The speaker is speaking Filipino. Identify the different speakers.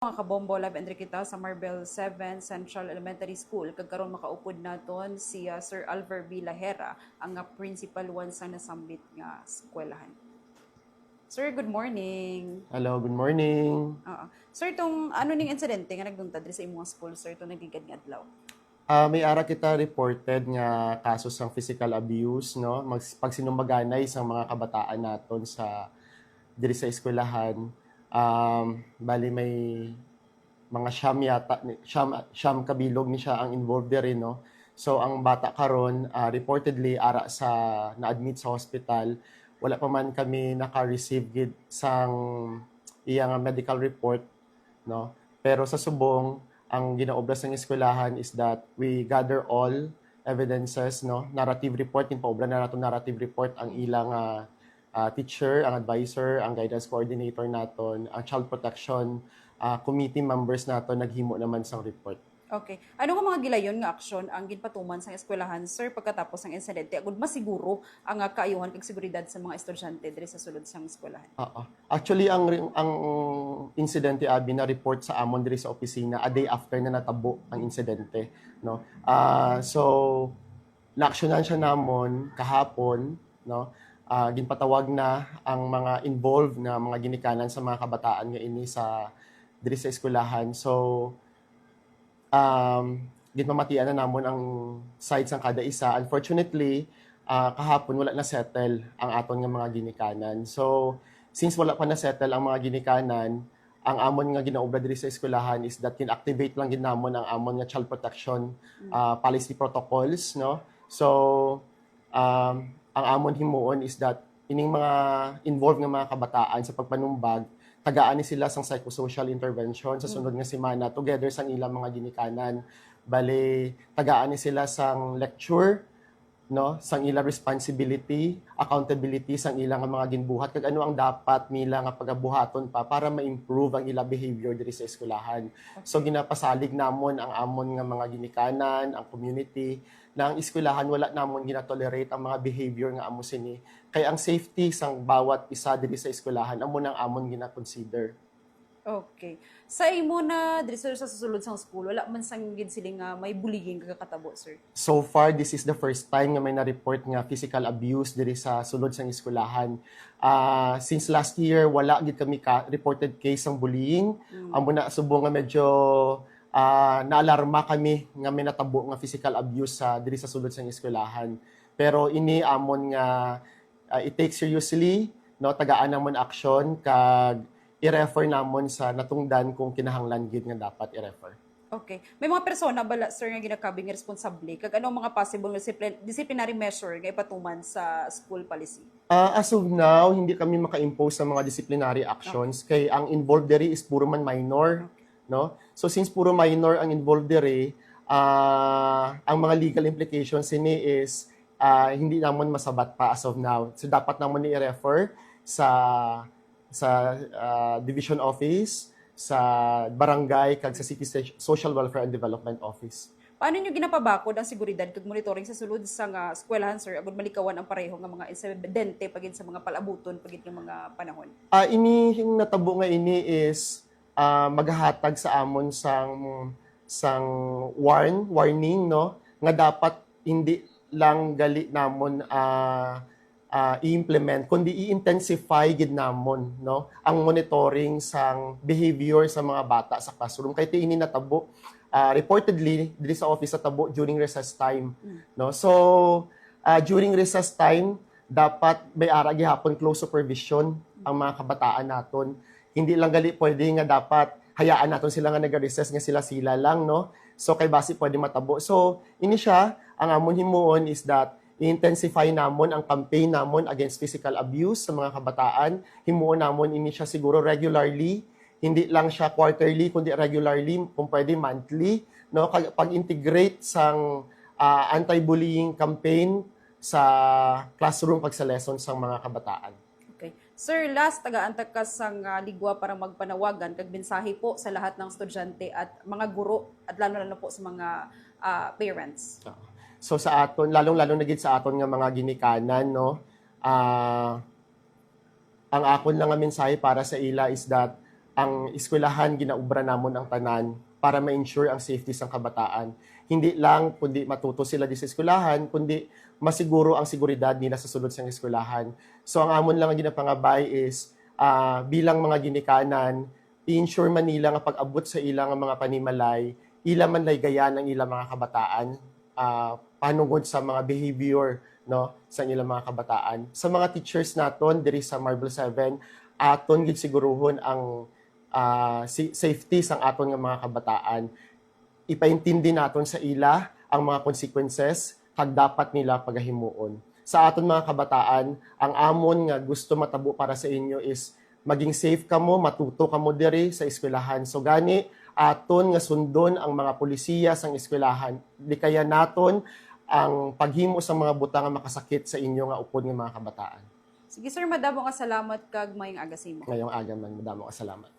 Speaker 1: Mga kabombo, live entry kita sa Marbel 7 Central Elementary School. Kagkaroon makaupod naton si Sir Alver B. Lahera, ang principal one sa nasambit nga eskwelahan. Sir, good morning.
Speaker 2: Hello, good morning.
Speaker 1: Sir, itong ano ning insidente nga nagduntad sa imong school, sir, itong nagigad nga adlaw?
Speaker 2: May ara kita reported nga kaso sang physical abuse, no? Pagsinumbaganay sa mga kabataan naton sa diri sa eskwelahan. Bali may mga siyam kabilog ni siya ang involved diri, no? So ang bata karon reportedly ara sa na-admit sa hospital. Wala pa man kami naka-receive gid sang iyang medical report, no? Pero sa subong ang ginaobra sa eskwelahan is that we gather all evidences, no? Narrative report, paobra na nato narrative report ang ilang teacher, ang advisor, ang guidance coordinator naton, ang child protection committee members naton naghimo naman sang report.
Speaker 1: Okay. Ano nga mga gilayon nga aksyon ang ginpatuman sa eskwelahan, sir, pagkatapos ng insidente? Agud masiguro ang kaayuhan kag seguridad sa mga estudyante diri sa sulod sang eskwelahan.
Speaker 2: Actually, ang insidente abi na report sa amon diri sa opisina a day after na natabo ang insidente, no? So naaksyonan siya namon kahapon, no? Ginpatawag na ang mga involved na mga ginikanan sa mga kabataan nga ini sa diri sa eskwelahan. So ginpamatian na namon ang sides ng kada isa. Unfortunately, kahapon wala na settle ang aton nga mga ginikanan. So since wala pa na settle ang mga ginikanan, ang amon nga ginaobra diri sa eskwelahan is that kin-activate lang gid namon ang amon nga child protection policy protocols, no? So ang amon himuon is that ining mga involved nga mga kabataan sa pagpanumbag, tagaan ni sila sang psychosocial intervention sa sunod nga semana together sang ilang mga ginikanan. Bale, tagaan ni sila sang lecture, no, sang ilang responsibility, accountability sang ilang mga ginbuhat kag ano ang dapat nila nga pagabuhaton pa para ma-improve ang ilang behavior diri sa eskwelahan. So ginapasalig namon ang amon nga mga ginikanan, ang community na ang eskwelahan wala namon ginatolerate ang mga behavior nga amo sini. Kaya ang safety sang bawat isa diri sa eskwelahan amo nang amon gina-consider.
Speaker 1: Okay. Sa imo na diri sa susulod sang school, wala man sang gid sila nga may bullying kakatabo, sir?
Speaker 2: So far, this is the first time nga may na-report nga physical abuse diri sa sulod sang eskwelahan. Since last year, wala gid kami reported case ng bullying. Amo na subong nga medyo naalarma kami nga may natabo nga physical abuse diri sa sulod sang eskwelahan. Pero ini amon nga it takes seriously, no, tagaan namon action kag i-refer namon sa natungdan kung kinahanglan gid nga dapat i-refer.
Speaker 1: Okay. May mga persona bala, sir, nga ginakabing nga responsable kag ano ang mga possible disciplinary measure nga ipatuman sa school policy?
Speaker 2: As of now, hindi kami maka-impose sa mga disciplinary actions kay ang involved diri is puro man minor, no? So since puro minor ang involved diri, ang mga legal implications ini is hindi namon masabat pa as of now. So dapat namon i-refer sa division office, sa barangay, kag sa City Social Welfare and Development Office.
Speaker 1: Paano nyo ginapabakod ang seguridad kag monitoring sa sulod sa nga eskwelahan, sir, agud malikawan ang pareho nga mga insidente pagid sa mga palabuton pagid nga mga panahon?
Speaker 2: Ini yung natabo nga ini is maghahatag sa amon sang warning, no, nga dapat hindi lang gali namon i-implement kundi i-intensify gid namon, no, ang monitoring sang behavior sa mga bata sa classroom kay ini natabo reportedly diri sa office natabo during recess time, no. So during recess time dapat may ara gihapon close supervision ang mga kabataan naton. Hindi lang gali pwede nga dapat hayaan naton sila nga nag-recess nga sila lang, no. So kay basi pwede matabo. So ini siya ang amon himuon is that i-intensify namon ang campaign namon against physical abuse sa mga kabataan. Himuon namon ini siya siguro regularly, hindi lang siya quarterly kundi regularly, kung pwede monthly, no, pag-integrate sang anti-bullying campaign sa classroom pag sa lessons sang mga kabataan.
Speaker 1: Okay. Sir, last taga-antag ka sang ligwa para magpanawagan kag mensahe po sa lahat ng estudyante at mga guro at lalo po sa mga parents.
Speaker 2: So sa aton, lalong-lalo na gid sa aton nga mga ginikanan, no, ang akon lang nga mensahe para sa ila is that ang eskwelahan ginaubra namon ang tanan para ma-ensure ang safety sang kabataan. Hindi lang kundi matuto sila di sa eskwelahan, kundi masiguro ang seguridad nila sa sulod sang eskwelahan. So ang amon lang ang ginapangabay is bilang mga ginikanan, i-ensure man nila nga pag-abot sa ilang mga panimalay, ila man lay gayan ang ilang mga kabataan panungod sa mga behavior no sa ilang mga kabataan. Sa mga teachers naton diri sa Marble 7, aton gid siguruhon ang safety sang aton nga mga kabataan. Ipaintindi naton sa ila ang mga consequences kag dapat nila pagahimuon. Sa aton mga kabataan, ang amon nga gusto matabo para sa inyo is maging safe kamo, matuto kamo diri sa eskwelahan. So gani aton nga sundon ang mga polisiya sang eskwelahan. Di kaya naton ang paghimo sa mga butang nga makasakit sa inyo nga upod nga mga kabataan.
Speaker 1: Sige sir, madamo nga salamat kag mayong aga sa imo.
Speaker 2: Ngayong aga man, madamo ka salamat.